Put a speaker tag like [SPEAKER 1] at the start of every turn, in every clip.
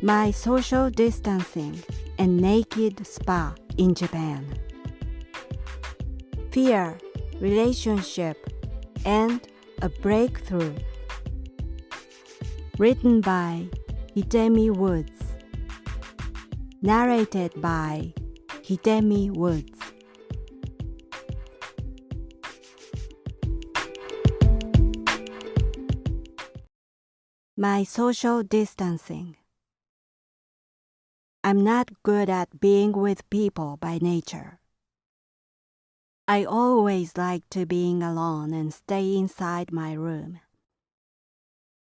[SPEAKER 1] My social distancing and naked spa in Japan. Fear, relationship, and a breakthrough. Written by Hidemi Woods. Narrated by Hidemi Woods. My social distancing. I'm not good at being with people by nature. I always like to being alone and stay inside my room.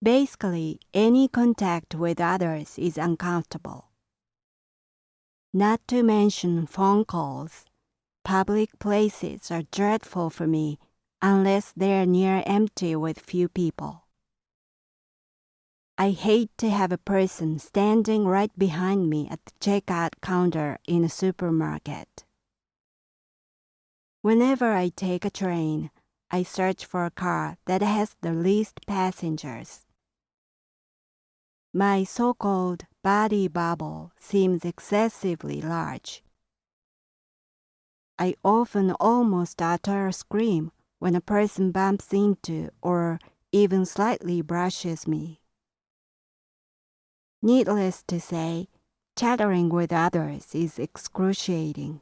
[SPEAKER 1] Basically, any contact with others is uncomfortable. Not to mention phone calls. Public places are dreadful for me unless they're near empty with few people. I hate to have a person standing right behind me at the checkout counter in a supermarket. Whenever I take a train, I search for a car that has the least passengers. My so-called body bubble seems excessively large. I often almost utter a scream when a person bumps into or even slightly brushes me. Needless to say, chattering with others is excruciating.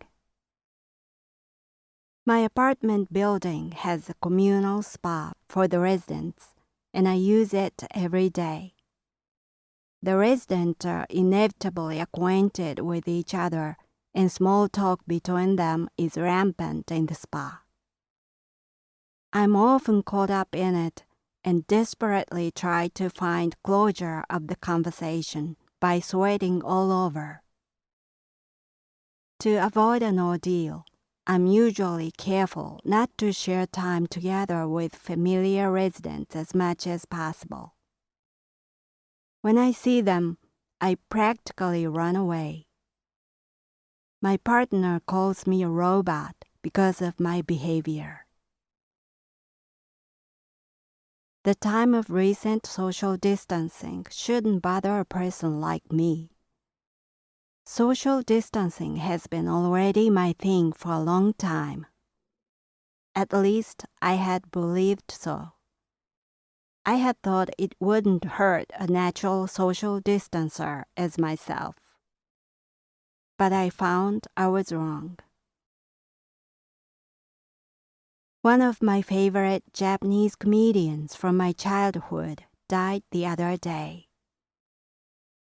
[SPEAKER 1] My apartment building has a communal spa for the residents, and I use it every day. The residents are inevitably acquainted with each other, and small talk between them is rampant in the spa. I'm often caught up in it and desperately try to find closure of the conversation by sweating all over. To avoid an ordeal, I'm usually careful not to share time together with familiar residents as much as possible. When I see them, I practically run away. My partner calls me a robot because of my behavior. The time of recent social distancing shouldn't bother a person like me. Social distancing has been already my thing for a long time. At least I had believed so. I had thought it wouldn't hurt a natural social distancer as myself. But I found I was wrong. One of my favorite Japanese comedians from my childhood died the other day.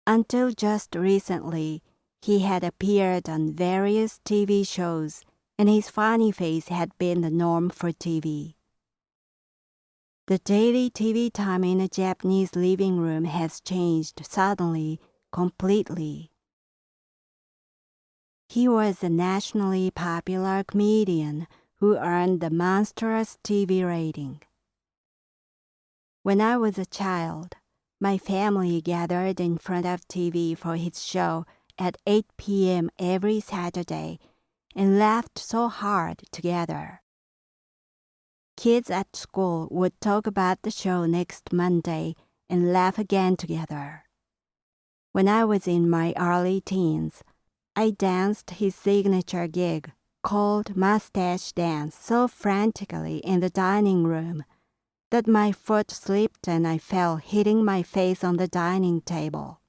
[SPEAKER 1] Until just recently, he had appeared on various TV shows, and his funny face had been the norm for TV. The daily TV time in a Japanese living room has changed suddenly, completely. He was a nationally popular comedian who earned the monstrous TV rating. When I was a child, my family gathered in front of TV for his show at 8 p.m. every Saturday and laughed so hard together. Kids at school would talk about the show next Monday and laugh again together. When I was in my early teens, I danced his signature gig called Mustache Dance so frantically in the dining room that my foot slipped and I fell, hitting my face on the dining table.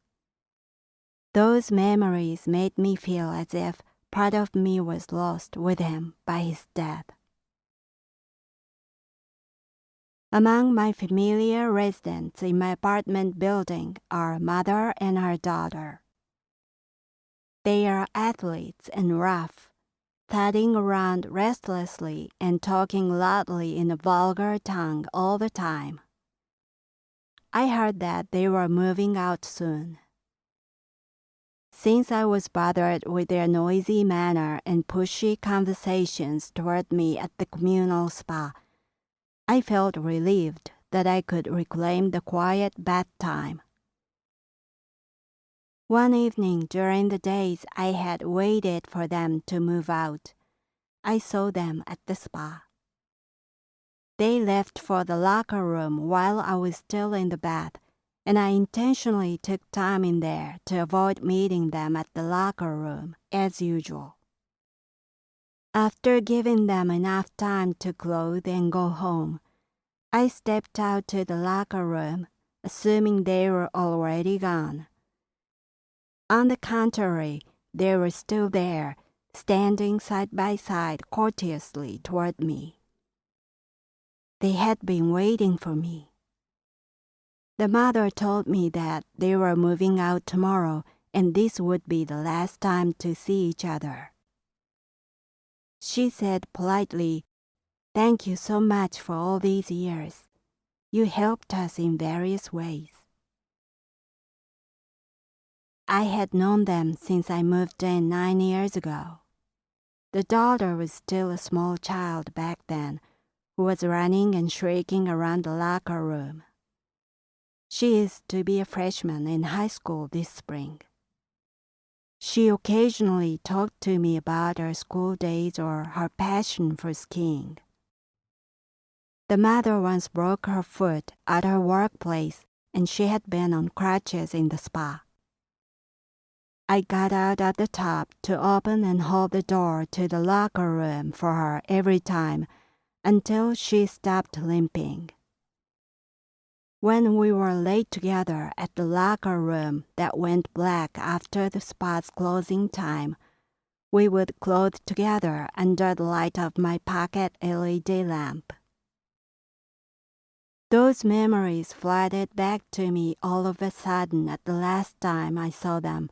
[SPEAKER 1] Those memories made me feel as if part of me was lost with him by his death. Among my familiar residents in my apartment building are mother and her daughter. They are athletes and rough, thudding around restlessly and talking loudly in a vulgar tongue all the time. I heard that they were moving out soon. Since I was bothered with their noisy manner and pushy conversations toward me at the communal spa, I felt relieved that I could reclaim the quiet bath time. One evening during the days I had waited for them to move out, I saw them at the spa. They left for the locker room while I was still in the bath, and I intentionally took time in there to avoid meeting them at the locker room, as usual. After giving them enough time to clothe and go home, I stepped out to the locker room, assuming they were already gone. On the contrary, they were still there, standing side by side courteously toward me. They had been waiting for me. The mother told me that they were moving out tomorrow and this would be the last time to see each other. She said politely, "Thank you so much for all these years. You helped us in various ways." I had known them since I moved in 9 years ago. The daughter was still a small child back then, who was running and shrieking around the locker room. She is to be a freshman in high school this spring. She occasionally talked to me about her school days or her passion for skiing. The mother once broke her foot at her workplace and she had been on crutches in the spa. I got out at the top to open and hold the door to the locker room for her every time until she stopped limping. When we were late together at the locker room that went black after the spa's closing time, we would clothe together under the light of my pocket LED lamp. Those memories flooded back to me all of a sudden at the last time I saw them,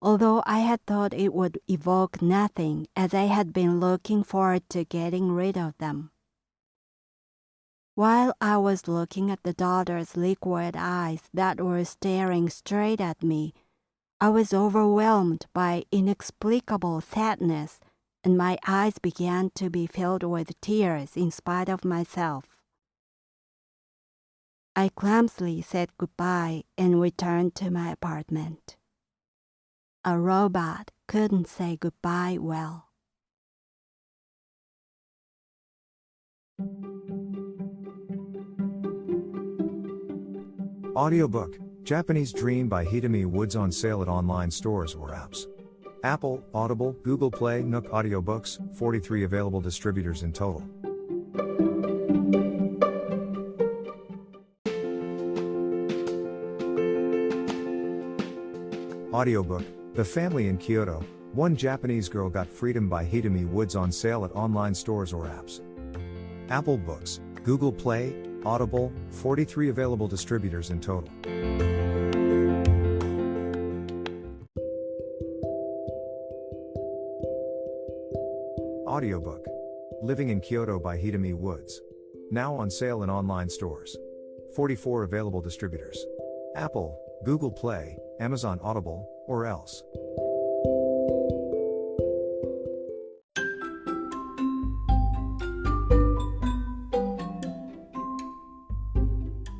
[SPEAKER 1] although I had thought it would evoke nothing as I had been looking forward to getting rid of them. While I was looking at the daughter's liquid eyes that were staring straight at me, I was overwhelmed by inexplicable sadness, and my eyes began to be filled with tears in spite of myself. I clumsily said goodbye and returned to my apartment. A robot couldn't say goodbye well.
[SPEAKER 2] Audiobook, Japanese Dream by Hidemi Woods on sale at online stores or apps. Apple, Audible, Google Play, Nook Audiobooks, 43 available distributors in total. Audiobook, The Family in Kyoto, One Japanese Girl Got Freedom by Hidemi Woods on sale at online stores or apps. Apple Books, Google Play, Audible, 43 available distributors in total. Audiobook, Living in Kyoto by Hidemi Woods. Now on sale in online stores. 44 available distributors. Apple, Google Play, Amazon Audible, or else.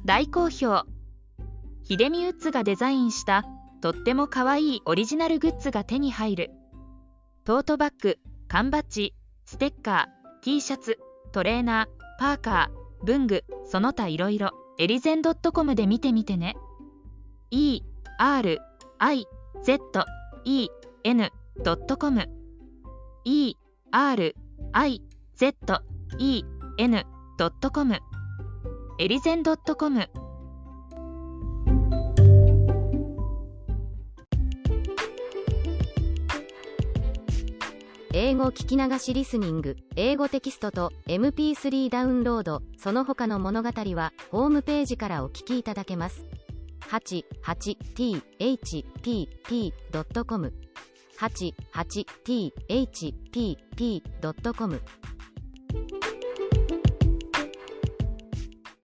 [SPEAKER 3] 大好評。ヒデミウッズがデザインしたとってもかわいいオリジナルグッズが手に入る。トートバッグ、缶バッジ、ステッカー、T シャツ、トレーナー、パーカー、文具、その他いろいろ、エリゼン .com で見てみてね。erizen.com erizen.com エリゼン .com。
[SPEAKER 4] 英語聞き流しリスニング、英語テキストと MP3 ダウンロード、その他の物語はホームページからお聞きいただけます。88thpp.com 88thpp.com